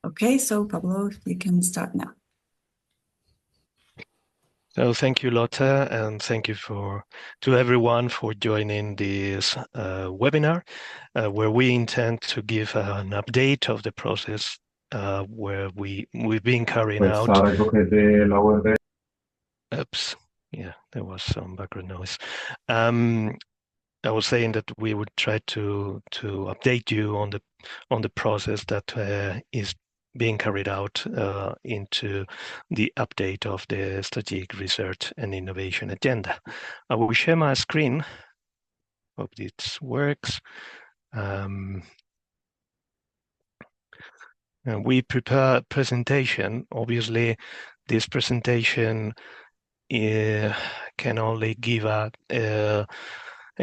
Okay, so Pablo, you can start now. So thank you, Lotte, and thank you to everyone for joining this webinar, where we intend to give an update of the process where we've been carrying Pues out. ahora coges de la web. Oops, yeah, there was some background noise. I was saying that we would try to update you on the process that is being carried out into the update of the strategic research and innovation agenda. I will share my screen. Hope this works. And we prepare a presentation. Obviously, this presentation can only give a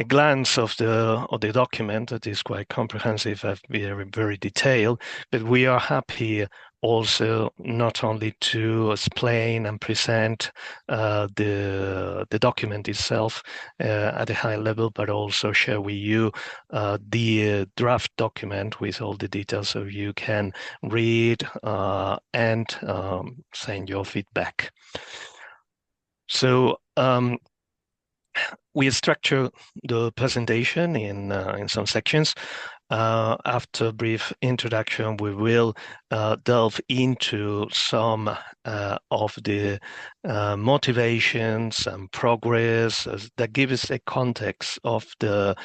glance of the document that is quite comprehensive and very detailed, but we are happy also not only to explain and present the document itself at a high level, but also share with you the draft document with all the details so you can read and send your feedback. So we structure the presentation in some sections. After a brief introduction, we will delve into some of the motivations and progress that give us a context of the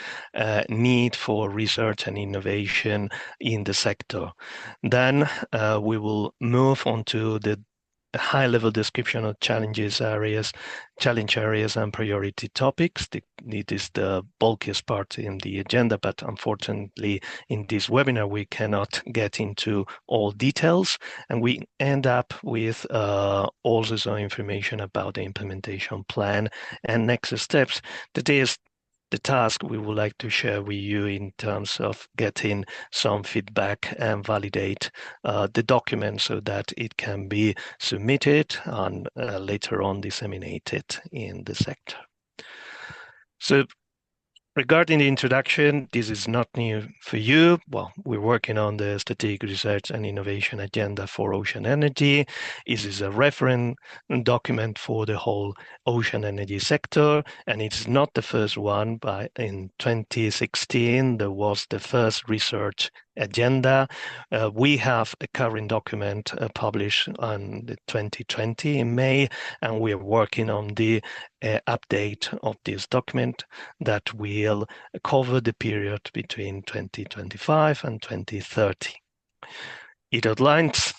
need for research and innovation in the sector. Then we will move on to the high-level description of challenge areas and priority topics. It is the bulkiest part in the agenda, but unfortunately in this webinar we cannot get into all details, and we end up with also some information about the implementation plan and next steps. That is the task we would like to share with you in terms of getting some feedback and validate the document so that it can be submitted and later on disseminated in the sector. So regarding the introduction, this is not new for you. Well, we're working on the strategic research and innovation agenda for ocean energy. This is a reference document for the whole ocean energy sector, and it's not the first one. But in 2016, there was the first research agenda. We have a current document published on the 2020 in May, and we are working on the update of this document that will cover the period between 2025 and 2030. It outlines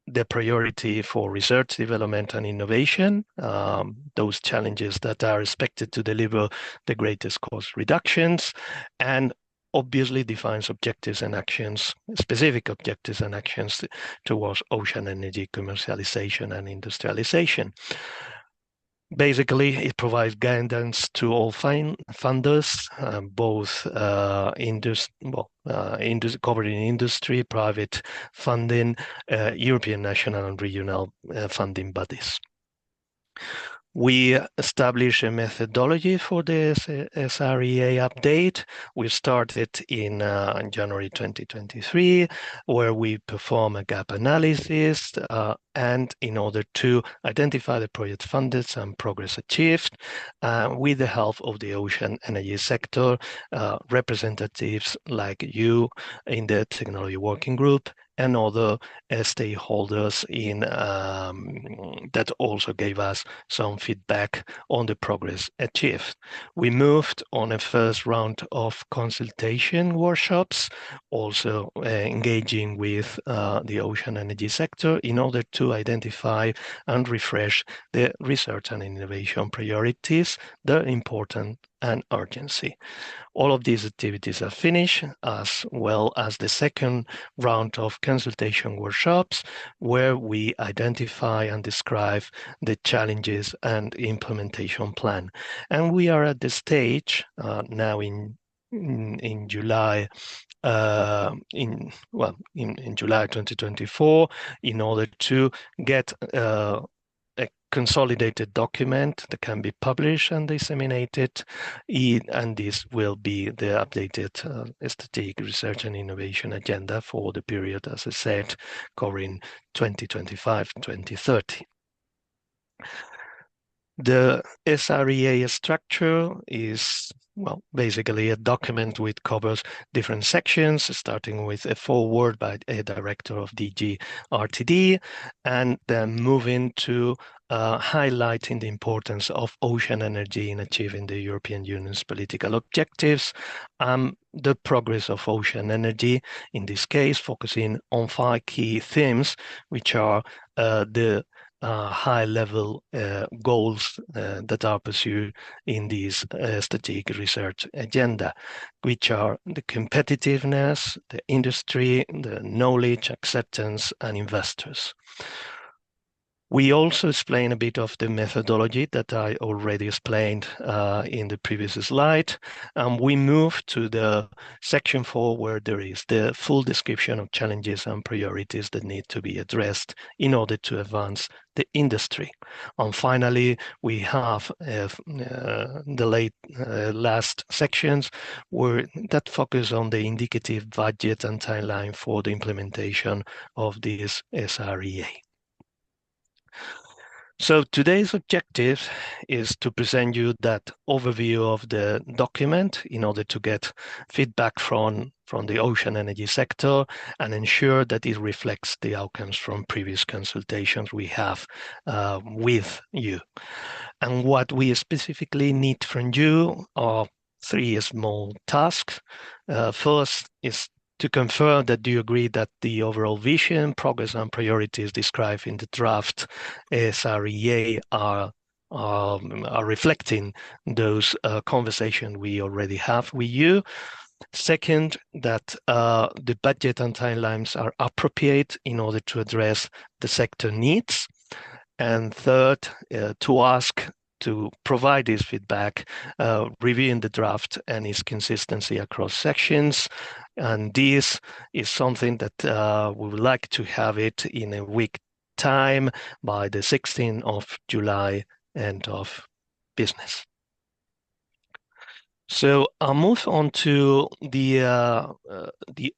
the priority for research, development, and innovation, those challenges that are expected to deliver the greatest cost reductions, and obviously defines objectives and actions, specific objectives and actions towards ocean energy commercialization and industrialization. Basically, it provides guidance to all funders, both covered in industry, private funding, European national and regional funding bodies. We established a methodology for this SRIA update. We started in January 2023, where we perform a gap analysis and in order to identify the project funded and progress achieved with the help of the ocean energy sector, representatives like you in the technology working group, and other stakeholders that also gave us some feedback on the progress achieved. We moved on a first round of consultation workshops, also engaging with the ocean energy sector in order to identify and refresh the research and innovation priorities, their importance and urgency. All of these activities are finished, as well as the second round of consultation workshops, where we identify and describe the challenges and implementation plan. And we are at the stage now in July in July 2024, in order to get a consolidated document that can be published and disseminated, and this will be the updated strategic research and innovation agenda for the period, as I said, covering 2025-2030. The SRIA structure is, well, basically a document which covers different sections, starting with a foreword by a director of DG RTD, and then moving to highlighting the importance of ocean energy in achieving the European Union's political objectives, the progress of ocean energy, in this case, focusing on 5 key themes, which are the high-level goals that are pursued in this strategic research agenda, which are the competitiveness, the industry, the knowledge, acceptance, and investors. We also explain a bit of the methodology that I already explained in the previous slide. We move to the section 4, where there is the full description of challenges and priorities that need to be addressed in order to advance the industry. And finally, we have the last sections that focus on the indicative budget and timeline for the implementation of this SRIA. So today's objective is to present you that overview of the document in order to get feedback from the ocean energy sector and ensure that it reflects the outcomes from previous consultations we have with you. And what we specifically need from you are 3 small tasks. First is to confirm that you agree that the overall vision, progress, and priorities described in the draft SRIA are reflecting those conversations we already have with you. Second, that the budget and timelines are appropriate in order to address the sector needs. And third, to ask to provide this feedback, reviewing the draft and its consistency across sections. And this is something that we would like to have it in a week time by the 16th of July, end of business. So I'll move on to the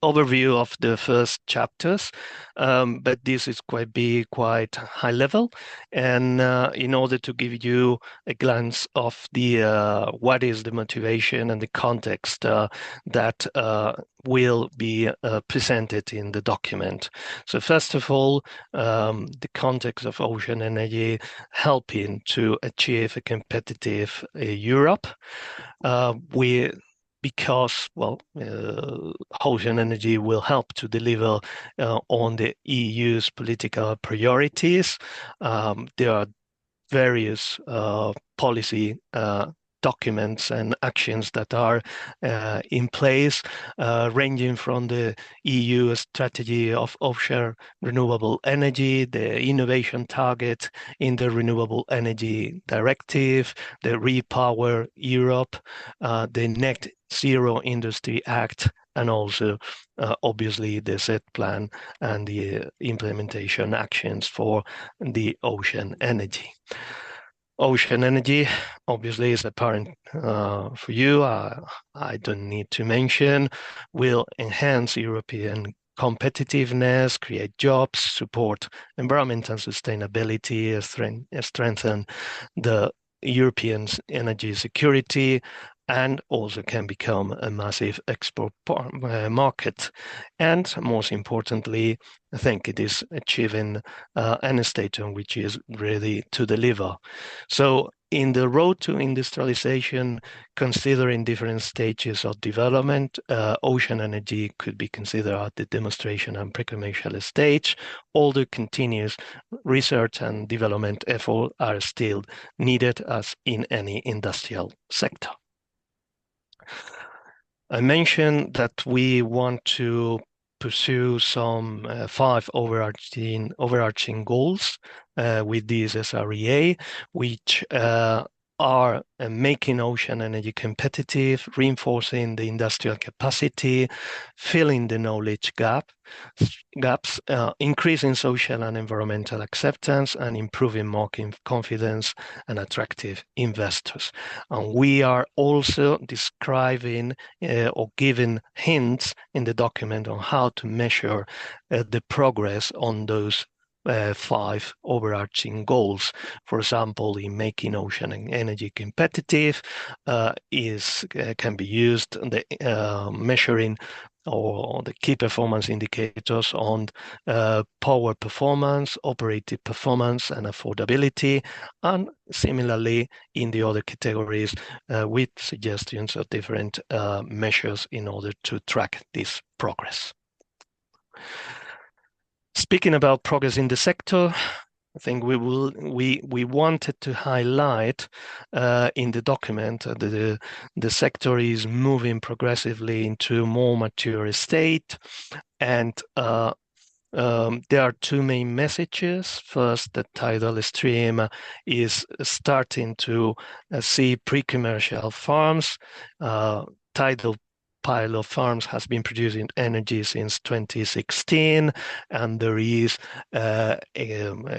overview of the first chapters, but this is quite high level, and in order to give you a glance of the what is the motivation and the context that will be presented in the document. So first of all, the context of ocean energy helping to achieve a competitive Europe. Because ocean energy will help to deliver on the EU's political priorities. There are various policy documents and actions that are in place, ranging from the EU strategy of offshore renewable energy, the innovation target in the Renewable Energy Directive, the Repower Europe, the Net Zero Industry Act, and also obviously the set plan and the implementation actions for the ocean energy. Ocean energy obviously is apparent for you. I don't need to mention, will enhance European competitiveness, create jobs, support environmental sustainability, strengthen the European energy security, and also can become a massive export market. And most importantly, I think it is achieving an status which is ready to deliver. So in the road to industrialization, considering different stages of development, ocean energy could be considered at the demonstration and pre-commercial stage. All the continuous research and development efforts are still needed as in any industrial sector. I mentioned that we want to pursue some 5 overarching goals with this SRIA, which are making ocean energy competitive, reinforcing the industrial capacity, filling the knowledge gaps, increasing social and environmental acceptance, and improving market confidence and attractive investors. And we are also describing or giving hints in the document on how to measure the progress on those 5 overarching goals. For example, in making ocean and energy competitive, can be used the measuring or the key performance indicators on power performance, operative performance, and affordability, and similarly in the other categories with suggestions of different measures in order to track this progress. Speaking about progress in the sector, I think we wanted to highlight in the document that the sector is moving progressively into a more mature state, and there are 2 main messages. First, the tidal stream is starting to see pre-commercial farms. Tidal pilot farms has been producing energy since 2016, and there is a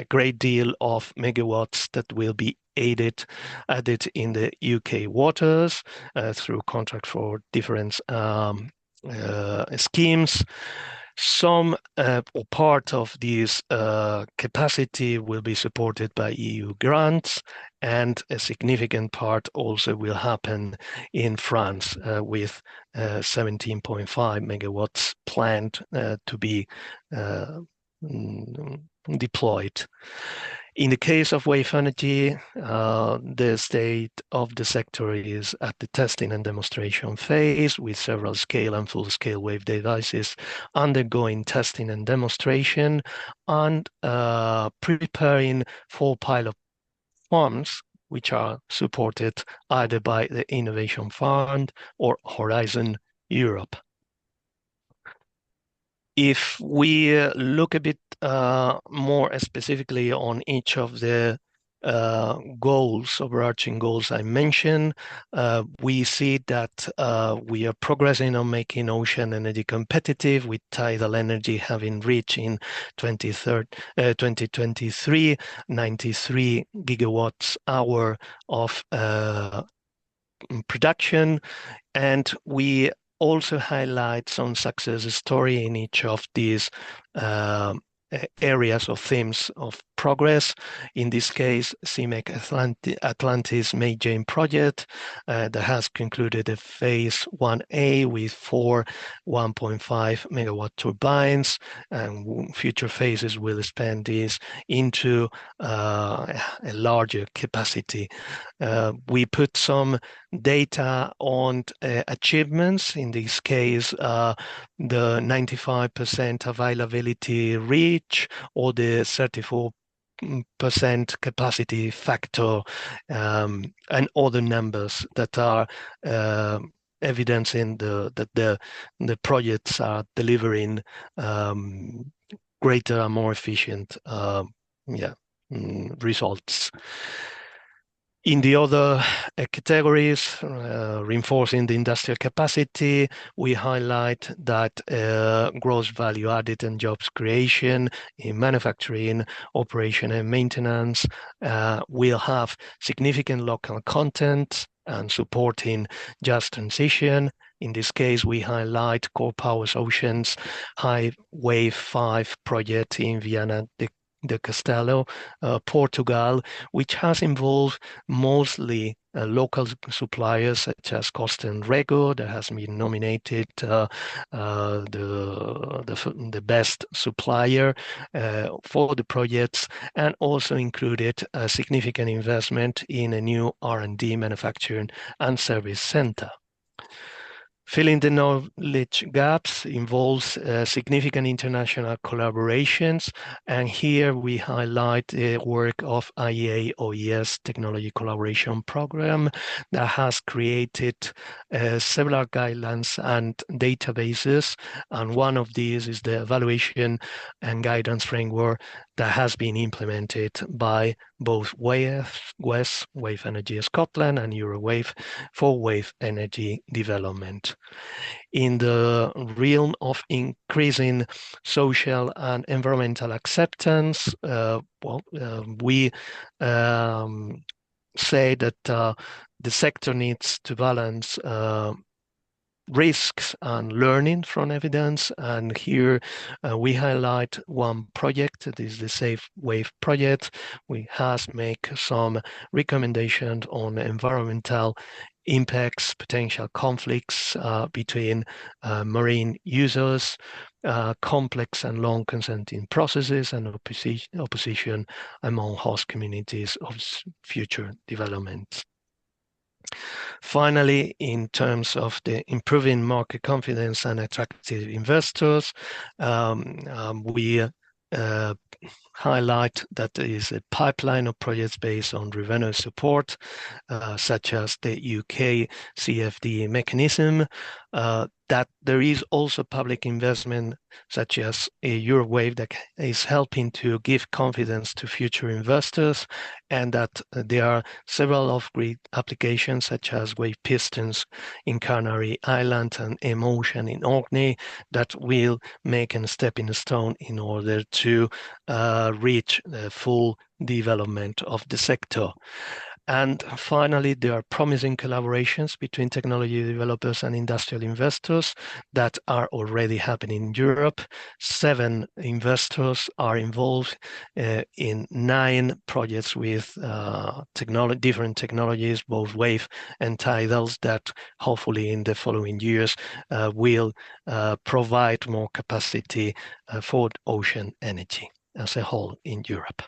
great deal of megawatts that will be added in the UK waters through contract for different schemes. Some or part of this capacity will be supported by EU grants, and a significant part also will happen in France with 17.5 megawatts planned to be deployed. In the case of wave energy, the state of the sector is at the testing and demonstration phase, with several scale and full-scale wave devices undergoing testing and demonstration, and preparing for pilot farms, which are supported either by the Innovation Fund or Horizon Europe. If we look a bit more specifically on each of the overarching goals I mentioned, we see that we are progressing on making ocean energy competitive, with tidal energy having reached in 2023 93 gigawatts hour of production, and we also highlight some success story in each of these areas or themes of progress. In this case, CIMEC Atlantis Main project that has concluded a phase 1A with 4 1.5 megawatt turbines, and future phases will expand this into a larger capacity. We put some data on achievements. In this case, the 95% availability reach, or the 34% capacity factor, and other numbers that are evidencing that the projects are delivering greater and more efficient results. In the other categories, reinforcing the industrial capacity, we highlight that gross value added and jobs creation in manufacturing, operation and maintenance will have significant local content and supporting just transition. In this case, we highlight Core Power Ocean's High Wave 5 project in Viana de Castelo, Portugal, which has involved mostly local suppliers such as Costa and Rego, that has been nominated the best supplier for the projects, and also included a significant investment in a new R&D manufacturing and service center. Filling the knowledge gaps involves significant international collaborations, and here we highlight the work of IEA OES Technology Collaboration Program that has created several guidelines and databases, and one of these is the Evaluation and Guidance Framework that has been implemented by both WES, Wave Energy Scotland, and Eurowave for wave energy development. In the realm of increasing social and environmental acceptance, we say that the sector needs to balance risks and learning from evidence. And here we highlight one project, that is the Safe Wave project. We has make some recommendations on environmental impacts, potential conflicts between marine users, complex and long consenting processes, and opposition among host communities of future developments. Finally, in terms of the improving market confidence and attractive investors, we highlight that there is a pipeline of projects based on revenue support, such as the UK CFD mechanism, that there is also public investment, such as a Eurowave, that is helping to give confidence to future investors, and that there are several off-grid applications, such as wave pistons in Canary Island and ETIP Ocean in Orkney, that will make a stepping stone in order to reach the full development of the sector. And finally, there are promising collaborations between technology developers and industrial investors that are already happening in Europe. 7 investors are involved in 9 projects with different technologies, both wave and tidals, that hopefully in the following years will provide more capacity for ocean energy as a whole in Europe.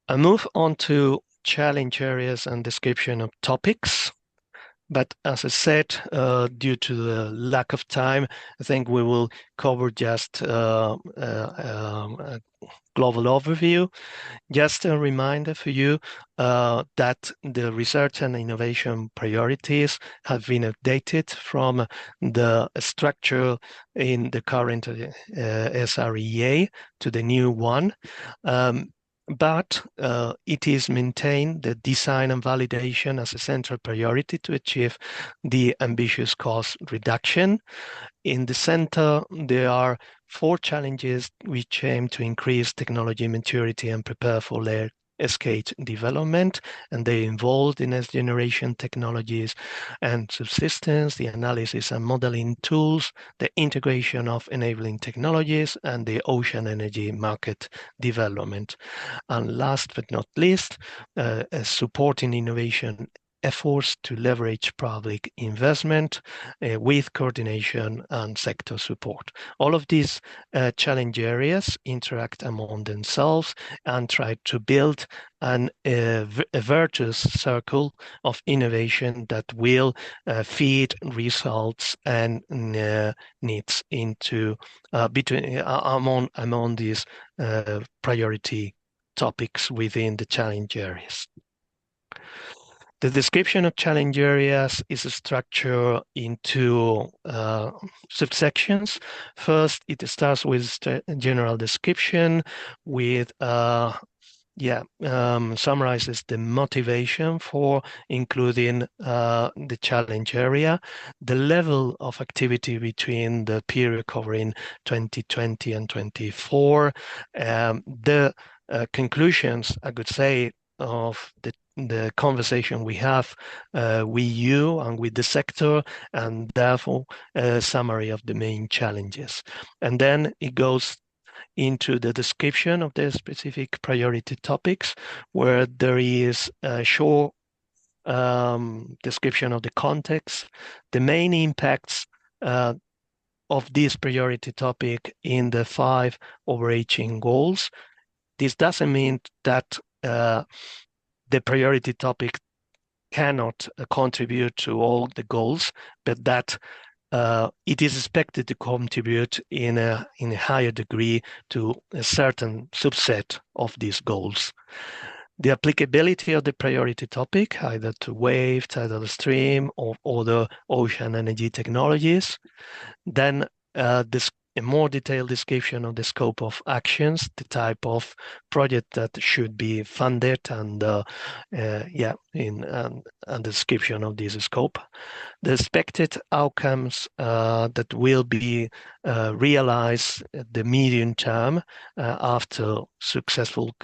I move on to challenge areas and description of topics. But as I said, due to the lack of time, I think we will cover just a global overview. Just a reminder for you that the research and innovation priorities have been updated from the structure in the current SRIA to the new one. But it is maintained the design and validation as a central priority to achieve the ambitious cost reduction. In the center, there are 4 challenges which aim to increase technology maturity and prepare for large-scale development, and they involved in next generation technologies and subsystems, the analysis and modeling tools, the integration of enabling technologies, and the ocean energy market development. And last but not least, supporting innovation efforts to leverage public investment with coordination and sector support. All of these challenge areas interact among themselves and try to build a virtuous circle of innovation that will feed results and needs into among these priority topics within the challenge areas. The description of challenge areas is structured into subsections. First, it starts with general description with summarizes the motivation for including the challenge area, the level of activity between the period covering 2020 and 24, the conclusions, I could say, of the conversation we have with you and with the sector, and therefore a summary of the main challenges. And then it goes into the description of the specific priority topics, where there is a short description of the context, the main impacts of this priority topic in the 5 overarching goals. This doesn't mean that the priority topic cannot contribute to all the goals, but that it is expected to contribute in a higher degree to a certain subset of these goals. The applicability of the priority topic, either to wave, tidal stream, or other ocean energy technologies. Then the a more detailed description of the scope of actions, the type of project that should be funded, and and the description of this scope. The expected outcomes that will be realized at the medium term after successful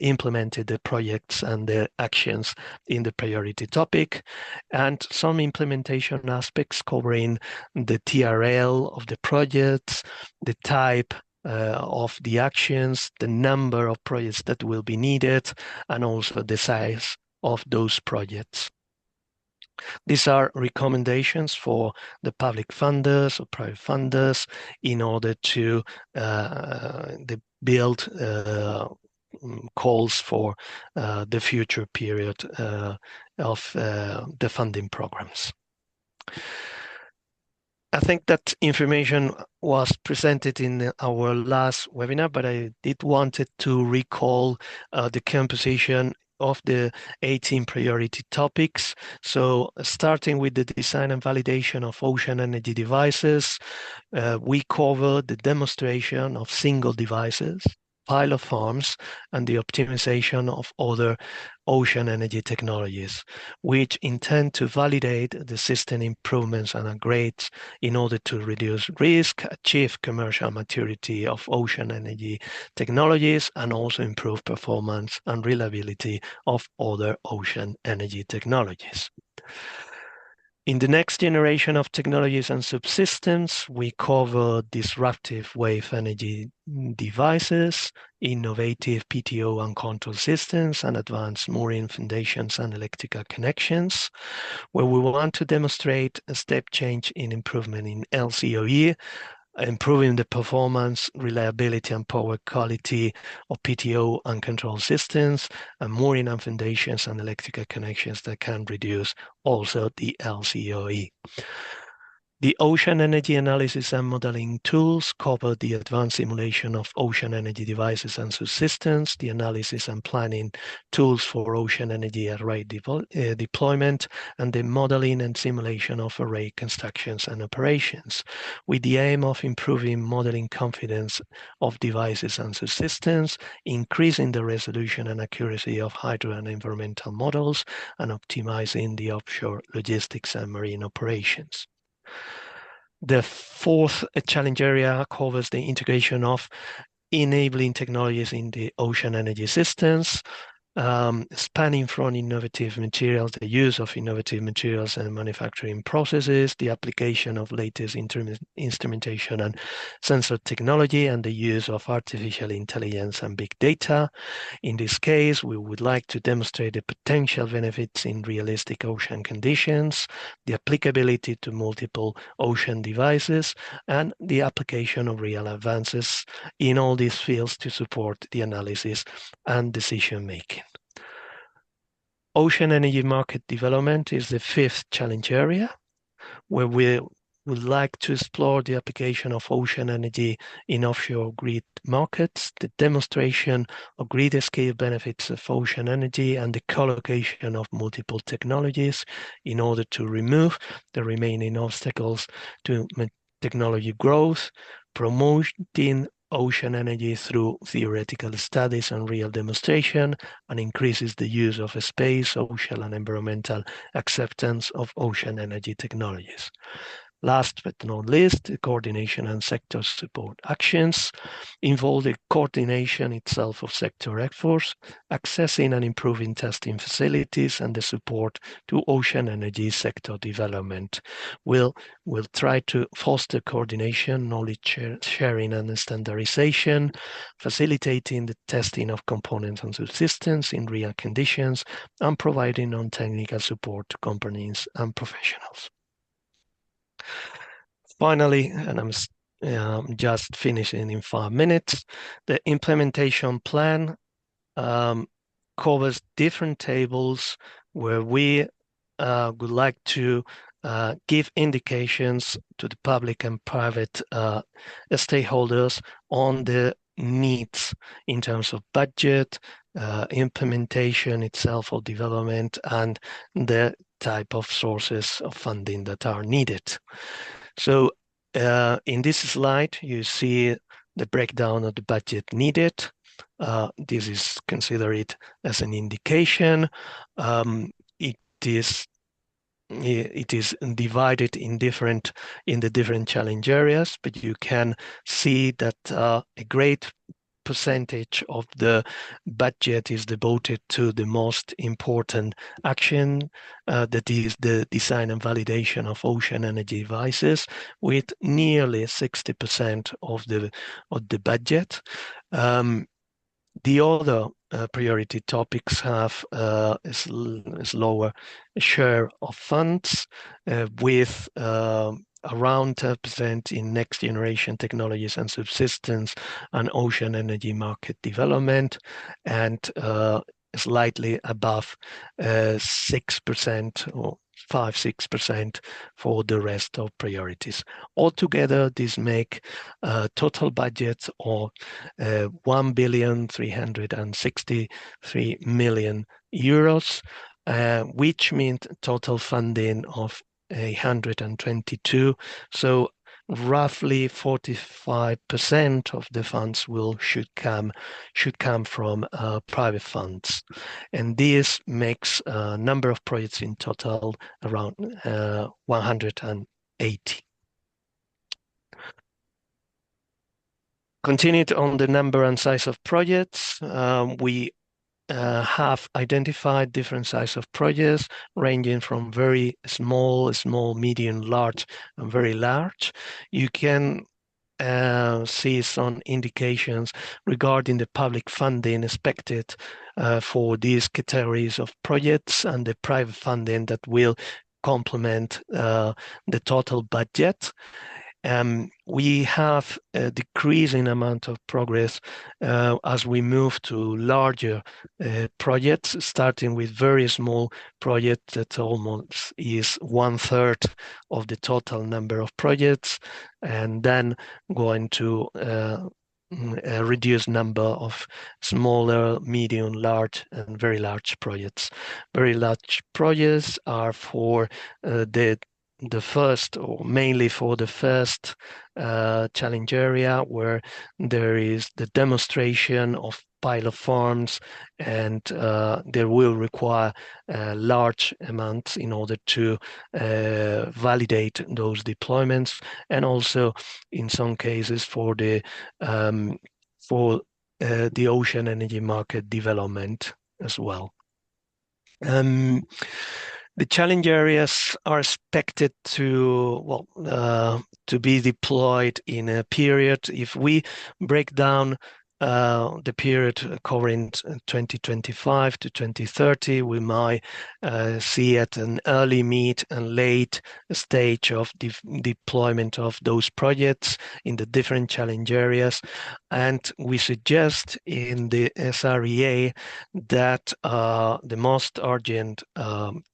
implemented the projects and the actions in the priority topic, and some implementation aspects covering the TRL of the projects, the type of the actions, the number of projects that will be needed, and also the size of those projects. These are recommendations for the public funders or private funders in order to build calls for the future period of the funding programs. I think that information was presented in our last webinar, but I did wanted to recall the composition of the 18 priority topics. So starting with the design and validation of ocean energy devices, we cover the demonstration of single devices, pilot farms, and the optimization of other ocean energy technologies, which intend to validate the system improvements and upgrades in order to reduce risk, achieve commercial maturity of ocean energy technologies, and also improve performance and reliability of other ocean energy technologies. In the next generation of technologies and subsystems, we cover disruptive wave energy devices, innovative PTO and control systems, and advanced mooring foundations and electrical connections, where we want to demonstrate a step change in improvement in LCOE, improving the performance, reliability, and power quality of PTO and control systems, and mooring and foundations and electrical connections that can reduce also the LCOE. The ocean energy analysis and modeling tools cover the advanced simulation of ocean energy devices and subsystems, the analysis and planning tools for ocean energy array deployment, and the modeling and simulation of array constructions and operations, with the aim of improving modeling confidence of devices and subsystems, increasing the resolution and accuracy of hydro and environmental models, and optimizing the offshore logistics and marine operations. The fourth challenge area covers the integration of enabling technologies in the ocean energy systems, spanning from innovative materials, the use of innovative materials and manufacturing processes, the application of latest instrumentation and sensor technology, and the use of artificial intelligence and big data. In this case, we would like to demonstrate the potential benefits in realistic ocean conditions, the applicability to multiple ocean devices, and the application of real advances in all these fields to support the analysis and decision-making. Ocean energy market development is the fifth challenge area, where we would like to explore the application of ocean energy in offshore grid markets, the demonstration of grid-scale benefits of ocean energy, and the co-location of multiple technologies in order to remove the remaining obstacles to technology growth, promoting ocean energy through theoretical studies and real demonstration, and increases the use of space, social, and environmental acceptance of ocean energy technologies. Last but not least, the coordination and sector support actions involve the coordination itself of sector efforts, accessing and improving testing facilities, and the support to ocean energy sector development. We'll try to foster coordination, knowledge sharing, and standardization, facilitating the testing of components and subsystems in real conditions, and providing non-technical support to companies and professionals. Finally, and I'm just finishing in 5 minutes, the implementation plan covers different tables where we would like to give indications to the public and private stakeholders on the needs in terms of budget, implementation itself or development, and the type of sources of funding that are needed. So In this slide, you see the breakdown of the budget needed. This is considered as an indication. It is divided in the different challenge areas, but you can see that a great percentage of the budget is devoted to the most important action, that is the design and validation of ocean energy devices, with nearly 60% of the budget. The other priority topics have a lower share of funds, with around 10% in next generation technologies and subsistence and ocean energy market development, and slightly above 6% or 5-6% for the rest of priorities. Altogether, this make total budget of 1,363 million euros, which means total funding of 122. So roughly 45% of the funds should come from private funds, and this makes a number of projects in total around 180. Continued on the number and size of projects, we have identified different sizes of projects ranging from very small, medium, large, and very large. You can see some indications regarding the public funding expected for these categories of projects and the private funding that will complement the total budget. We have a decreasing amount of progress as we move to larger projects, starting with very small projects that almost is 1/3 of the total number of projects, and then going to a reduced number of smaller, medium, large, and very large projects. Very large projects are for the first, or mainly for the first challenge area, where there is the demonstration of pilot farms, and there will require large amounts in order to validate those deployments, and also in some cases for the ocean energy market development as well. The challenge areas are expected to be deployed in a period. If we break down the period covering 2025 to 2030, we might see at an early, mid, and late stage of deployment of those projects in the different challenge areas. And we suggest in the SRIA that the most urgent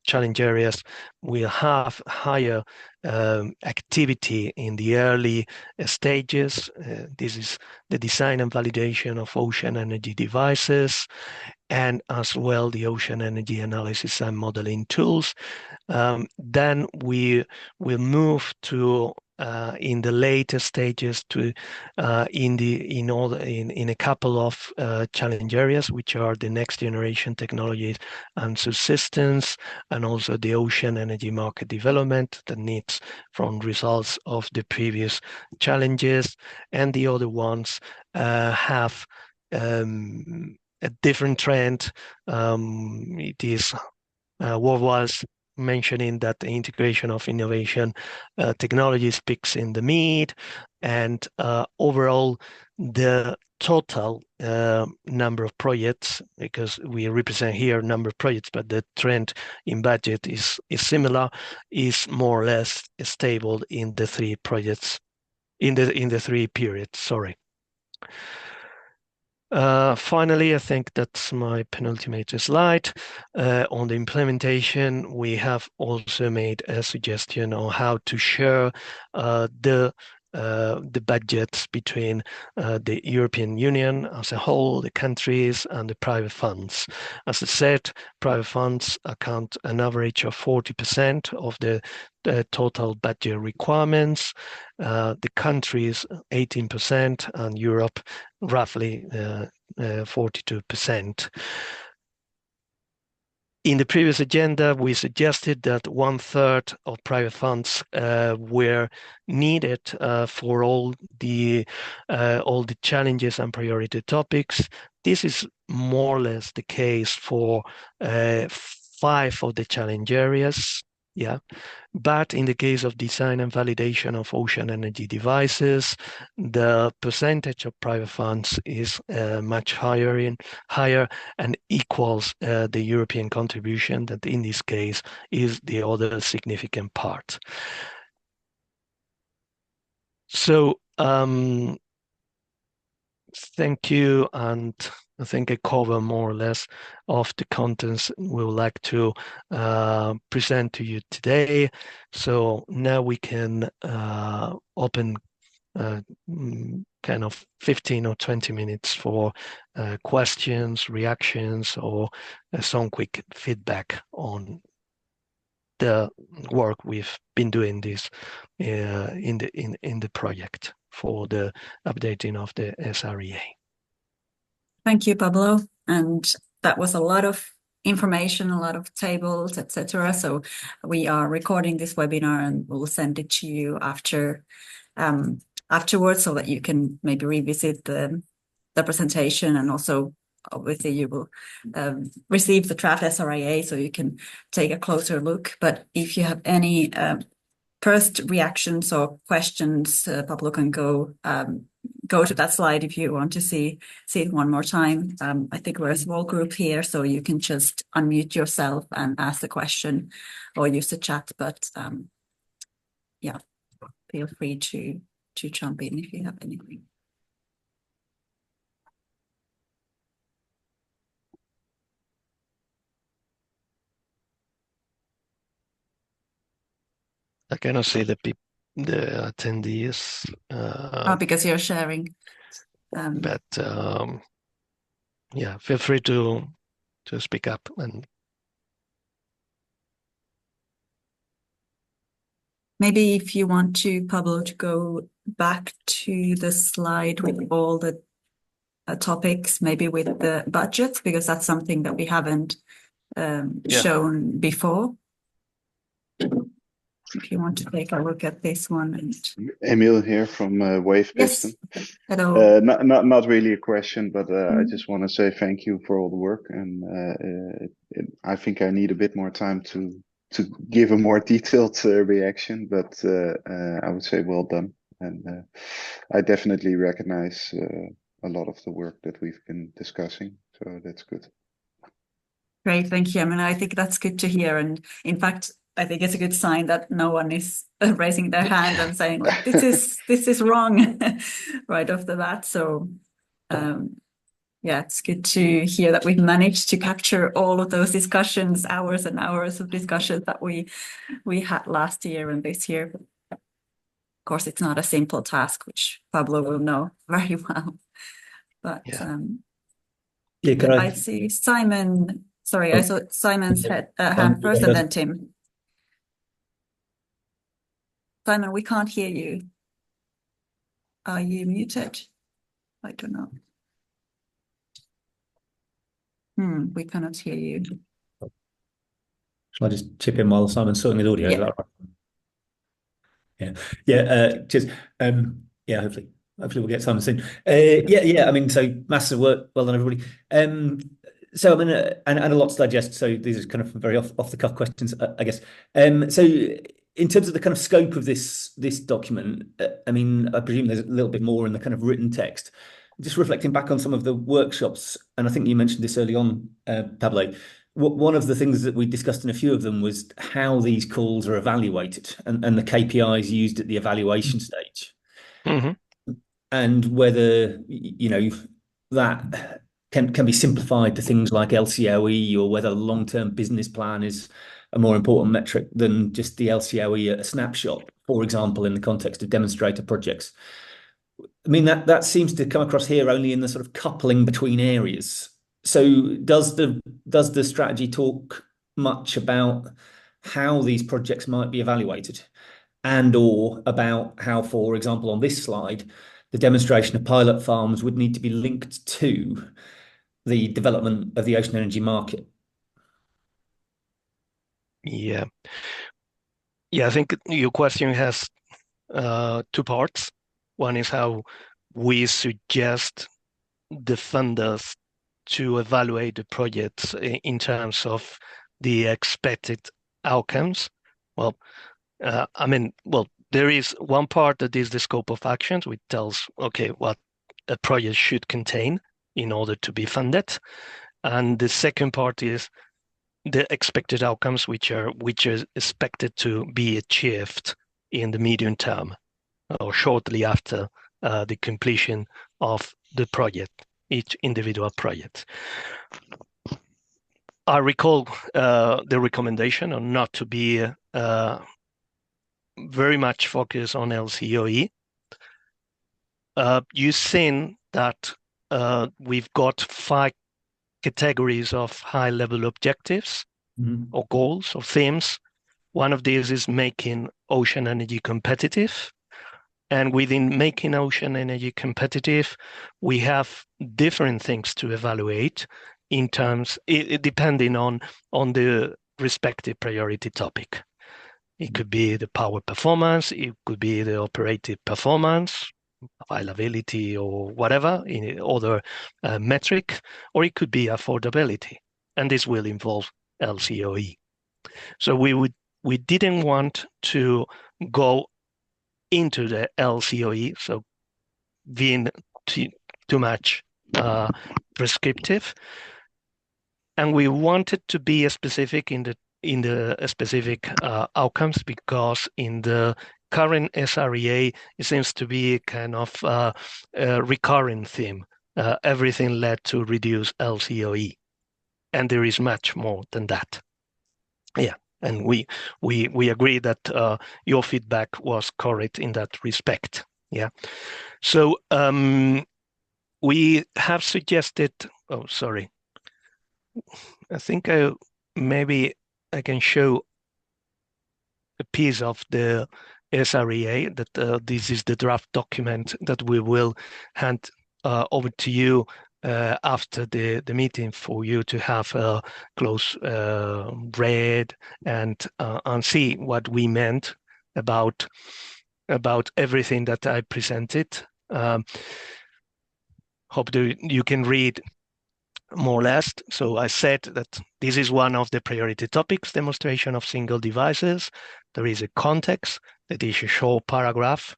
challenge areas will have higher activity in the early stages. This is the design and validation of ocean energy devices, and as well the ocean energy analysis and modeling tools. Then we will move to in the later stages to in a couple of challenge areas, which are the next generation technologies and subsistence, and also the ocean energy market development that needs from results of the previous challenges. And the other ones have a different trend. It is what was mentioning that the integration of innovation technologies peaks in the mid, and overall the total number of projects, because we represent here number of projects, but the trend in budget is similar, is more or less stable in the three projects, in the three periods. Sorry. Finally, I think that's my penultimate slide. On the implementation, we have also made a suggestion on how to share the the budgets between the European Union as a whole, the countries, and the private funds. As I said, private funds account an average of 40% of the total budget requirements, the countries 18%, and Europe roughly 42%. In the previous agenda, we suggested that 1/3 of private funds were needed for all the challenges and priority topics. This is more or less the case for 5 of the challenge areas. Yeah, but in the case of design and validation of ocean energy devices, the percentage of private funds is much higher and equals the European contribution, that in this case is the other significant part. So thank you, and I think I cover more or less of the contents we would like to present to you today. So now we can open kind of 15 or 20 minutes for questions, reactions, or some quick feedback on the work we've been doing this in the project for the updating of the SRIA. Thank you, Pablo. And that was a lot of information, a lot of tables, etc. So we are recording this webinar and we'll send it to you afterwards so that you can maybe revisit the presentation, and also obviously you will receive the draft SRIA so you can take a closer look. But if you have any first reactions or questions, Pablo can go to that slide if you want to see it one more time. I think we're a small group here, so you can just unmute yourself and ask the question or use the chat. But yeah, feel free to jump in if you have anything. I cannot see the attendees. Because you're sharing. But yeah, feel free to speak up. And maybe if you want to, Pablo, to go back to the slide with all the topics, maybe with the budgets, because that's something that we haven't shown before. If you want to take a look at this one. And Emil here from Wave Piston. Yes. Hello. Not really a question, but I just want to say thank you for all the work, and I think I need a bit more time to give a more detailed reaction, but I would say well done, and I definitely recognize a lot of the work that we've been discussing, so that's good. Great, thank you. I mean, I think that's good to hear, and in fact, I think it's a good sign that no one is raising their hand and saying, like, this is wrong right off the bat. So yeah, it's good to hear that we've managed to capture all of those discussions, hours and hours of discussions that we had last year and this year. Of course, it's not a simple task, which Pablo will know very well. But yeah, I see Simon. Sorry, I saw Simon's hand first, and then Tim. Simon, we can't hear you. Are you muted? I don't know. We cannot hear you. Shall I just chip in while Simon's sorting his audio? Yeah. Cheers. Yeah, hopefully we'll get Simon soon. I mean, so massive work. Well done, everybody. So I mean, and a lot to digest. So these are kind of very off the cuff questions, I guess. So in terms of the kind of scope of this document, I mean, I presume there's a little bit more in the kind of written text. Just reflecting back on some of the workshops, and I think you mentioned this early on, Pablo. One of the things that we discussed in a few of them was how these calls are evaluated and the KPIs used at the evaluation stage, and whether that can be simplified to things like LCOE, or whether long-term business plan is a more important metric than just the LCOE at a snapshot. for example, in the context of demonstrator projects. I mean, that seems to come across here only in the sort of coupling between areas. So does the strategy talk much about how these projects might be evaluated, and or about how, for example, on this slide, the demonstration of pilot farms would need to be linked to the development of the ocean energy market? Yeah. Yeah, I think your question has two parts. One is how we suggest the funders to evaluate the projects in terms of the expected outcomes. Well, there is one part that is the scope of actions, which tells, okay, what a project should contain in order to be funded. And the second part is the expected outcomes, which are expected to be achieved in the medium term or shortly after the completion of the project, each individual project. I recall the recommendation on not to be very much focused on LCOE. You've seen that we've got 5 categories of high-level objectives or goals or themes. One of these is making ocean energy competitive. And within making ocean energy competitive, we have different things to evaluate in terms, depending on the respective priority topic. It could be the power performance, it could be the operative performance, availability or whatever, in other metric, or it could be affordability. And this will involve LCOE. So we didn't want to go into the LCOE, so being too much prescriptive, and we wanted to be specific in the specific outcomes, because in the current SRIA it seems to be kind of a recurring theme. Everything led to reduce LCOE, and there is much more than that. Yeah. And we agree that your feedback was correct in that respect. Yeah. So we have suggested. Oh, sorry. I think maybe I can show a piece of the SRIA. That this is the draft document that we will hand over to you after the meeting, for you to have a close read and see what we meant about everything that I presented. Hope you can read more or less. So I said that this is one of the priority topics, demonstration of single devices. There is a context that is a short paragraph.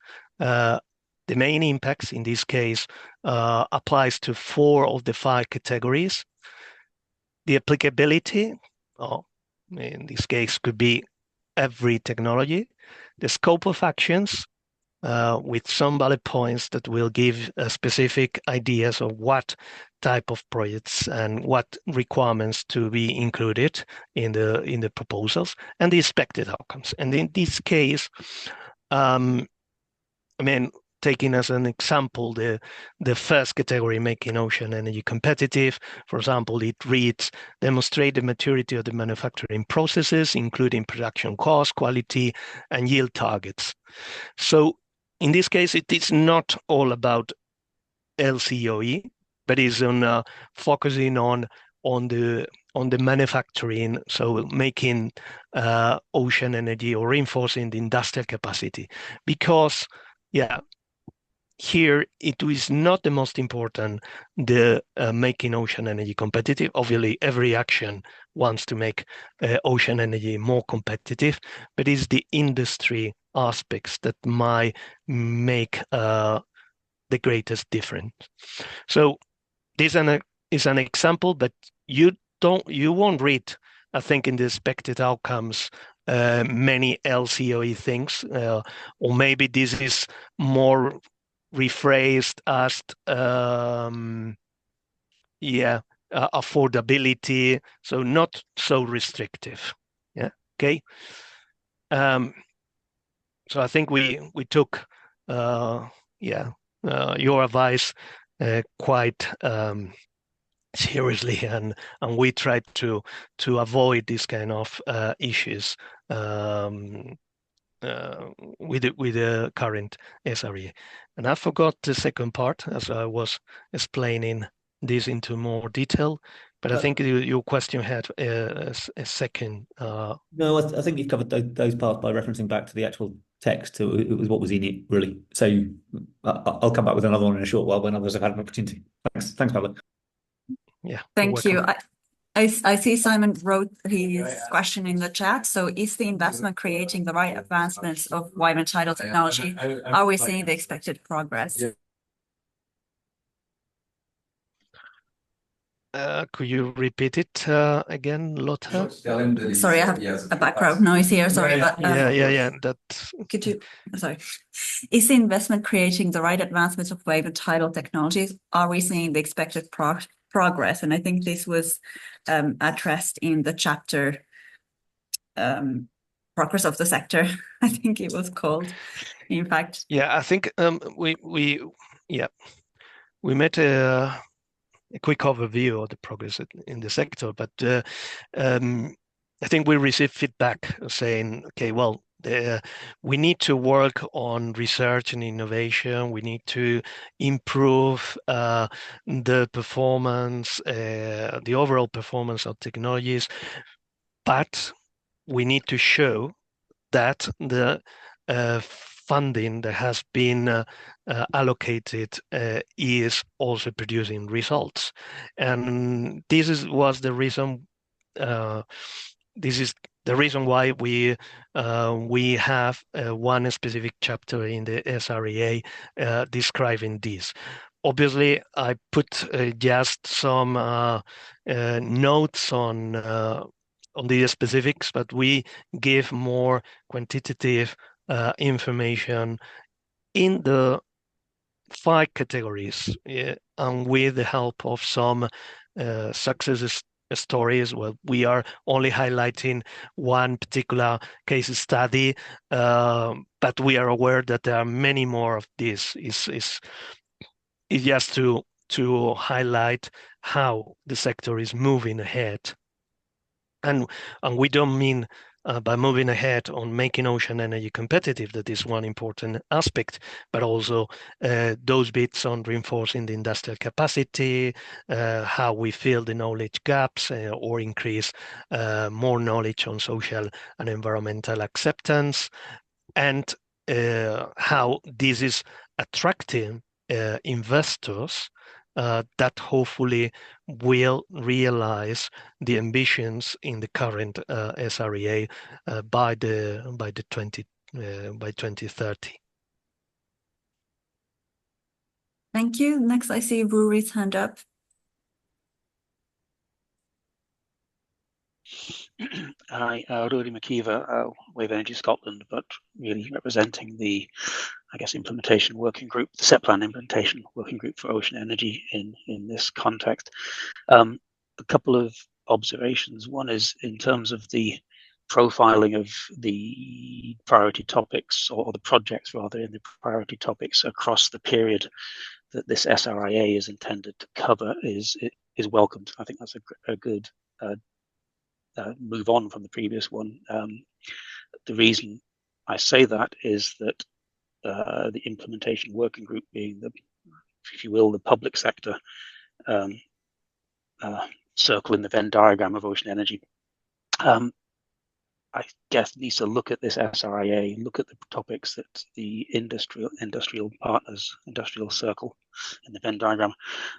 The main impacts in this case applies to 4 of the 5 categories. The applicability, in this case, could be every technology. The scope of actions, with some bullet points that will give specific ideas of what type of projects and what requirements to be included in the proposals, and the expected outcomes. And in this case, taking as an example the first category, making ocean energy competitive, for example, it reads, demonstrate the maturity of the manufacturing processes, including production cost, quality, and yield targets. So in this case, it is not all about LCOE, but is on focusing on the manufacturing, so making ocean energy or reinforcing the industrial capacity. Because, here it is not the most important, the making ocean energy competitive. Obviously, every action wants to make ocean energy more competitive, but it's the industry aspects that might make the greatest difference. So this is an example, but you won't read, I think, in the expected outcomes many LCOE things, or maybe this is more rephrased as affordability, so not so restrictive. Yeah. Okay. So I think we took your advice quite seriously, and we tried to avoid this kind of issues with the current SRIA. And I forgot the second part as I was explaining this into more detail. But I think your question had a second. No, I think you've covered those parts by referencing back to the actual text. It was what was in it, really. So I'll come back with another one in a short while when others have had an opportunity. Thanks, Pablo. Yeah. Thank you. I see Simon wrote his question in the chat. So is the investment creating the right advancements of environment tidal technology? Are we seeing the expected progress? Could you repeat it again, Lotta? Sorry, I have a background noise here. Sorry, but yeah. That. Could you? Sorry. Is the investment creating the right advancements of wave and tidal technologies? Are we seeing the expected progress? And I think this was addressed in the chapter progress of the sector. I think it was called. In fact. Yeah, I think we made a quick overview of the progress in the sector, but I think we received feedback saying, okay, well, we need to work on research and innovation. We need to improve the performance, the overall performance of technologies, but we need to show that the funding that has been allocated is also producing results, and this was the reason. This is the reason why we have one specific chapter in the SRIA describing this. Obviously, I put just some notes on the specifics, but we give more quantitative information in the 5 categories, and with the help of some success stories. Well, we are only highlighting one particular case study, but we are aware that there are many more of this. Is just to highlight how the sector is moving ahead. And we don't mean by moving ahead on making ocean energy competitive, that is one important aspect, but also those bits on reinforcing the industrial capacity, how we fill the knowledge gaps or increase more knowledge on social and environmental acceptance, and how this is attracting investors that hopefully will realize the ambitions in the current SRIA by 2030. Thank you. Next, I see Rory's hand up. Hi, Rory McKeever, Wave Energy Scotland, but really representing the, I guess, implementation working group, the set plan implementation working group for ocean energy in this context. A couple of observations. One is in terms of the profiling of the priority topics, or the projects rather, in the priority topics across the period that this SRIA is intended to cover is welcomed. I think that's a good move on from the previous one. The reason I say that is that the implementation working group, being the, if you will, the public sector circle in the Venn diagram of ocean energy, I guess needs to look at this SRIA, look at the topics that the industrial partners, industrial circle in the Venn diagram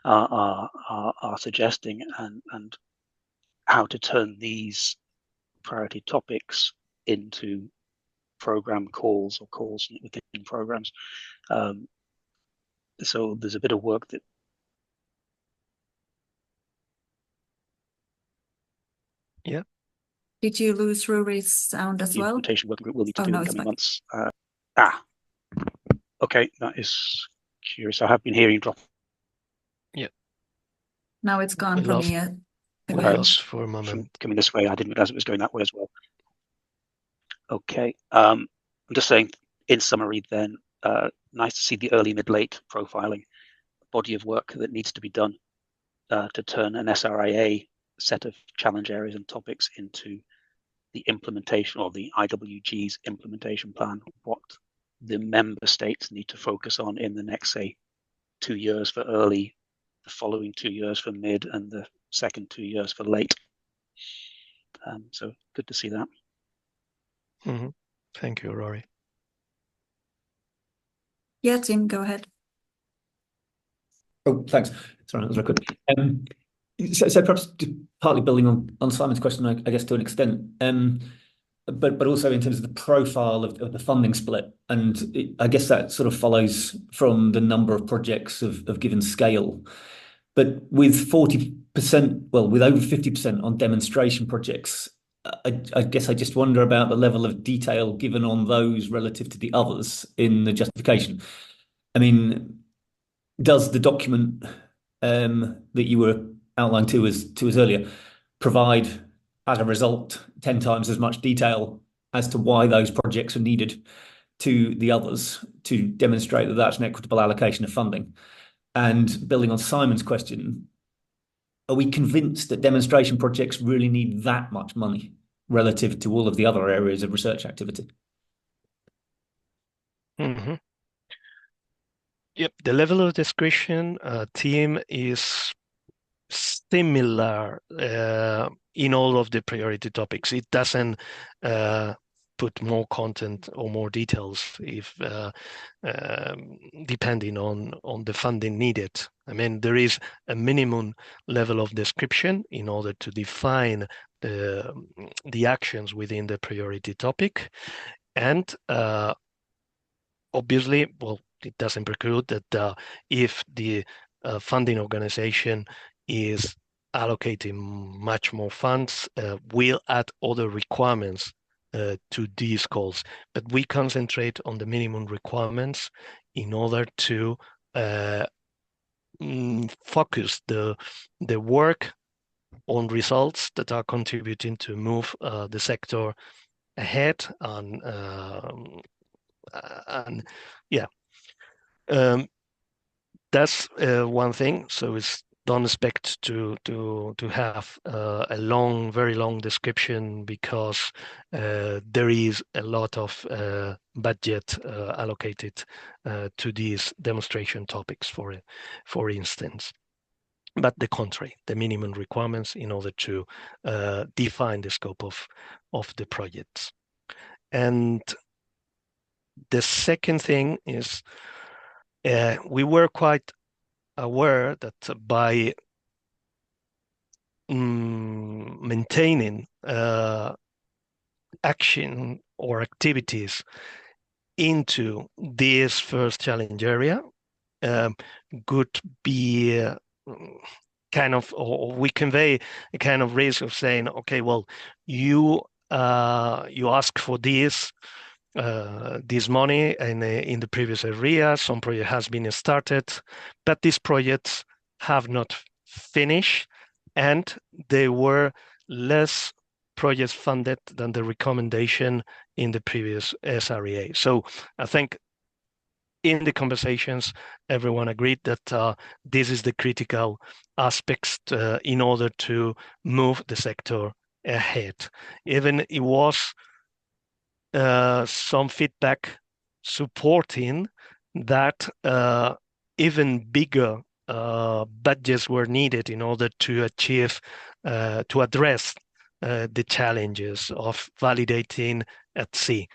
are suggesting, and how to turn these priority topics into program calls or calls within programs. So there's a bit of work that. Yeah. Did you lose Rory's sound as well? The implementation working group will need to do no, in the coming months. Okay, that is curious. I have been hearing drop. Yeah. Now it's gone from me. Lost for a moment. Coming this way, I didn't realize it was going that way as well. Okay, I'm just saying, in summary, then, nice to see the early, mid, late profiling body of work that needs to be done to turn an SRIA set of challenge areas and topics into the implementation, or the IWG's implementation plan, what the member states need to focus on in the next, say, 2 years for early, the following 2 years for mid, and the second 2 years for late. So good to see that. Mm-hmm. Thank you, Rory. Yeah, Tim, go ahead. Oh, thanks. Sorry, that was very quick. So perhaps partly building on Simon's question, I guess, to an extent, but also in terms of the profile of the funding split. And I guess that sort of follows from the number of projects of given scale. But with 40%, well, with over 50% on demonstration projects, I guess I just wonder about the level of detail given on those relative to the others in the justification. I mean, does the document that you were outlined to us earlier provide, as a result, 10 times as much detail as to why those projects are needed to the others to demonstrate that that's an equitable allocation of funding? And building on Simon's question, are we convinced that demonstration projects really need that much money relative to all of the other areas of research activity? Mm-hmm. Yep, the level of discretion team is similar in all of the priority topics. It doesn't put more content or more details if depending on the funding needed. I mean, there is a minimum level of description in order to define the actions within the priority topic, and obviously, well, it doesn't preclude that if the funding organization is allocating much more funds, we'll add other requirements to these calls. But we concentrate on the minimum requirements in order to focus the work on results that are contributing to move the sector ahead. And yeah, that's one thing. So don't expect to have a very long description, because there is a lot of budget allocated to these demonstration topics, for instance. But the contrary, the minimum requirements in order to define the scope of the projects. And the second thing is, we were quite aware that by maintaining action or activities into this first challenge area could be kind of, or we convey a kind of risk of saying, okay, well, you ask for this money in the previous SRIA. Some project has been started, but these projects have not finished, and they were less projects funded than the recommendation in the previous SRIA. So I think in the conversations, everyone agreed that this is the critical aspects in order to move the sector ahead. Even it was some feedback supporting that even bigger budgets were needed in order to address the challenges of validating at sea.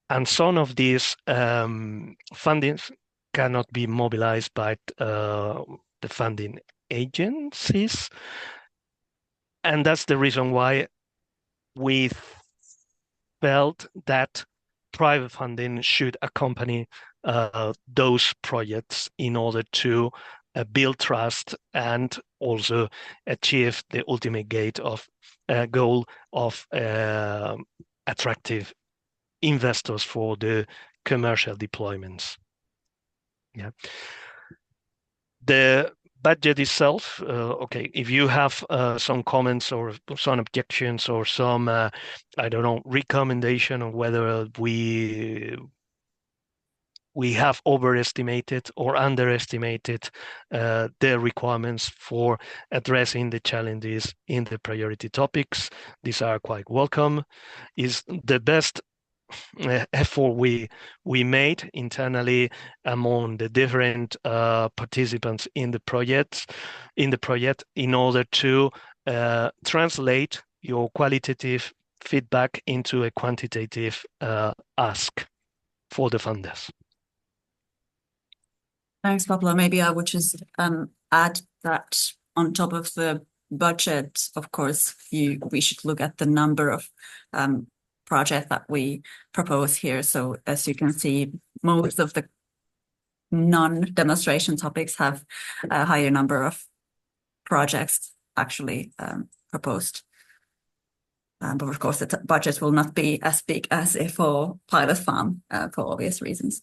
And some of these fundings cannot be mobilized by the funding agencies. And that's the reason why we felt that private funding should accompany those projects in order to build trust and also achieve the ultimate goal of attractive investors for the commercial deployments. Yeah. The budget itself, okay, if you have some comments or some objections or some, I don't know, recommendation on whether we we have overestimated or underestimated the requirements for addressing the challenges in the priority topics. These are quite welcome. Is the best effort we made internally among the different participants in the project in order to translate your qualitative feedback into a quantitative ask for the funders. Thanks, Pablo. Maybe I would just add that on top of the budget, of course, we should look at the number of projects that we propose here. So as you can see, most of the non-demonstration topics have a higher number of projects actually proposed. But of course, the budget will not be as big as a for pilot farm for obvious reasons.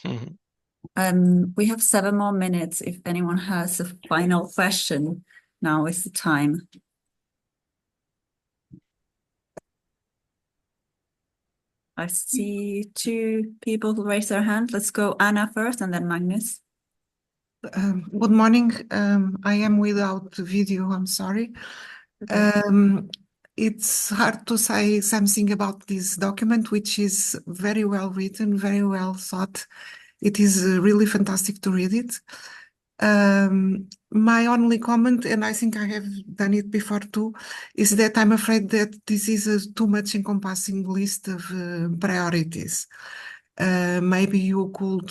Mm-hmm. We have 7 more minutes. If anyone has a final question, now is the time. I see 2 people who raise their hand. Let's go Anna first and then Magnus. Good morning. I am without video, I'm sorry. It's hard to say something about this document, which is very well written, very well thought. It is really fantastic to read it. My only comment, and I think I have done it before too, is that I'm afraid that this is a too much encompassing list of priorities. Maybe you could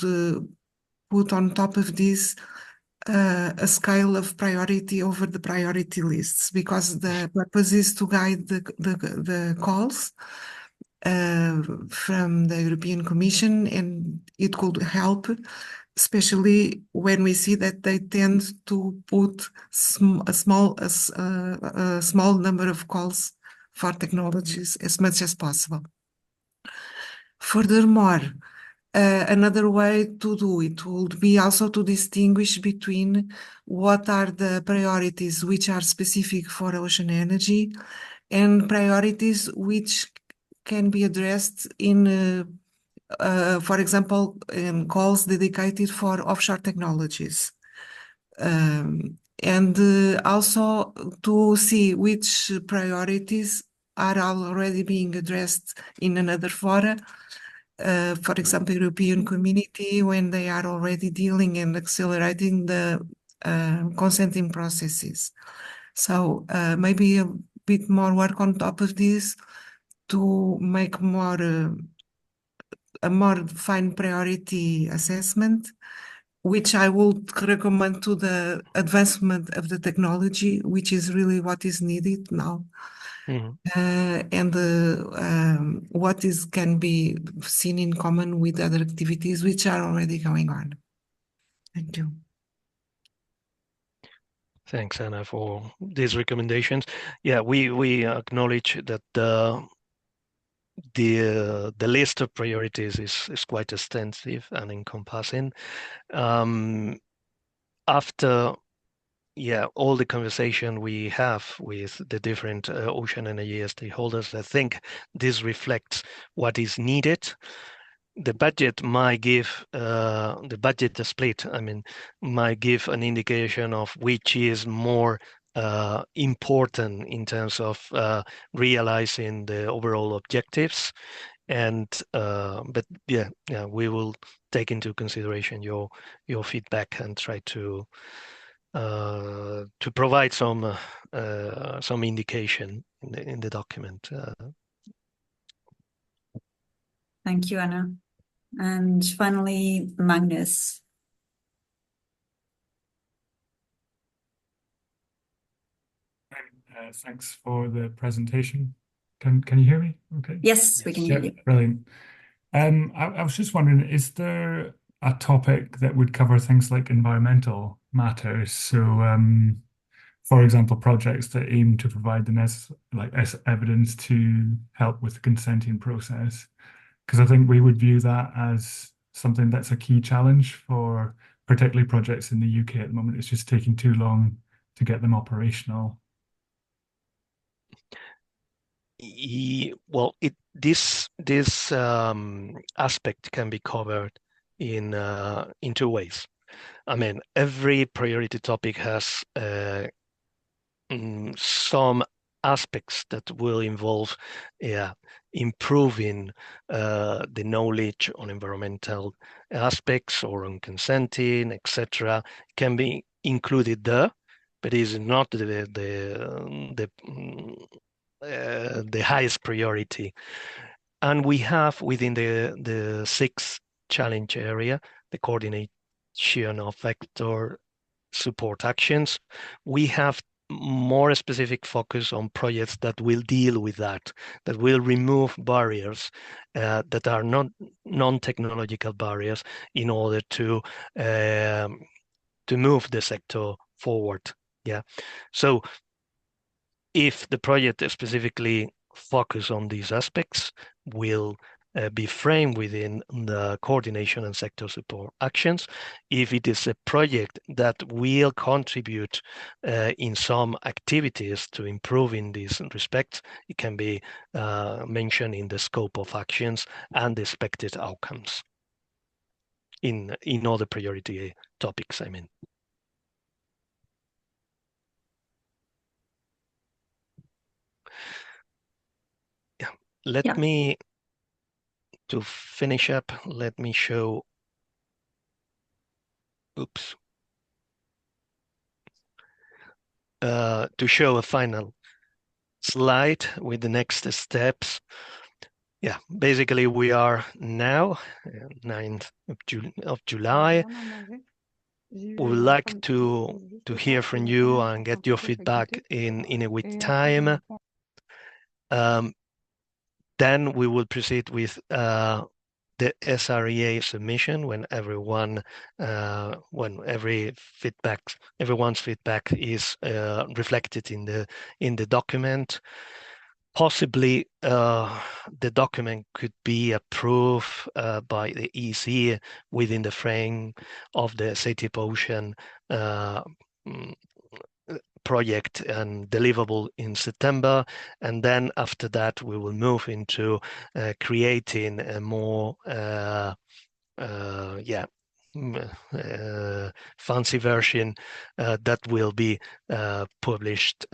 put on top of this a scale of priority over the priority lists, because the purpose is to guide the calls from the European Commission, and it could help, especially when we see that they tend to put a small number of calls for technologies as much as possible. Furthermore, another way to do it would be also to distinguish between what are the priorities which are specific for ocean energy and priorities which can be addressed in, for example, in calls dedicated for offshore technologies. And also to see which priorities are already being addressed in another fora. For example, European Community, when they are already dealing and accelerating the consenting processes. So maybe a bit more work on top of this to make a more fine priority assessment, which I would recommend to the advancement of the technology, which is really what is needed now. Mm-hmm. And what can be seen in common with other activities which are already going on. Thank you. Thanks, Anna, for these recommendations. Yeah, we acknowledge that the list of priorities is quite extensive and encompassing. After all the conversation we have with the different ocean energy stakeholders, I think this reflects what is needed. The budget might give the budget split. I mean, might give an indication of which is more important in terms of realizing the overall objectives. And but we will take into consideration your feedback and try to provide some indication in the document. Thank you, Anna. And finally, Magnus. Thanks for the presentation. Can you hear me? Okay. Yes, we can hear you. Brilliant. I was just wondering, is there a topic that would cover things like environmental matters? So, for example, projects that aim to provide the evidence to help with the consenting process. Because I think we would view that as something that's a key challenge for particularly projects in the UK at the moment. It's just taking too long to get them operational. well, this aspect can be covered in 2 ways. I mean, every priority topic has some aspects that will involve improving the knowledge on environmental aspects or on consenting, etc. Can be included there, but is not the highest priority. And we have within the 6th challenge area, the coordination of vector support actions, we have more specific focus on projects that will deal with that will remove barriers that are not non-technological barriers in order to move the sector forward. Yeah. So if the project specifically focus on these aspects, will be framed within the coordination and sector support actions. If it is a project that will contribute in some activities to improve in these respects, it can be mentioned in the scope of actions and the expected outcomes in all the priority topics, I mean. Yeah, let me, to finish up, let me show, to show a final slide with the next steps. Yeah, basically we are now 9th of July. We would like to hear from you and get your feedback in a week's time. Then we will proceed with the SRIA submission when everyone's feedback is reflected in the document. Possibly the document could be approved by the EC within the frame of the ETIP Ocean project and deliverable in September, and then after that we will move into creating a more fancy version that will be published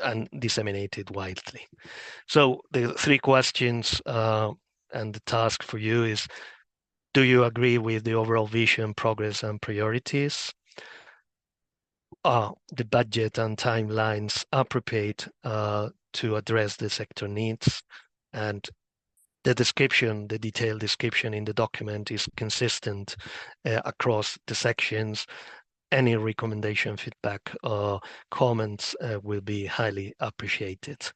and disseminated widely. So the 3 questions and the task for you is: do you agree with the overall vision, progress, and priorities? Are the budget and timelines appropriate to address the sector needs? And the description, the detailed description in the document is consistent across the sections. Any recommendation, feedback, or comments will be highly appreciated.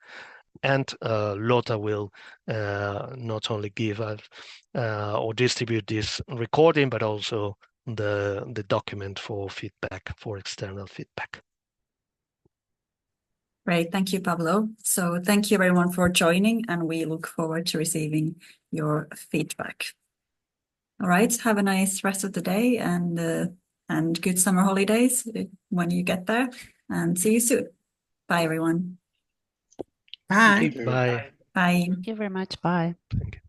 And Lotta will not only give or distribute this recording, but also the document for feedback, for external feedback. Great, thank you, Pablo. So thank you everyone for joining, and we look forward to receiving your feedback. All right, have a nice rest of the day and good summer holidays when you get there, and see you soon. Bye, everyone. Bye. Bye. Bye. Thank you very much. Bye. Thank you.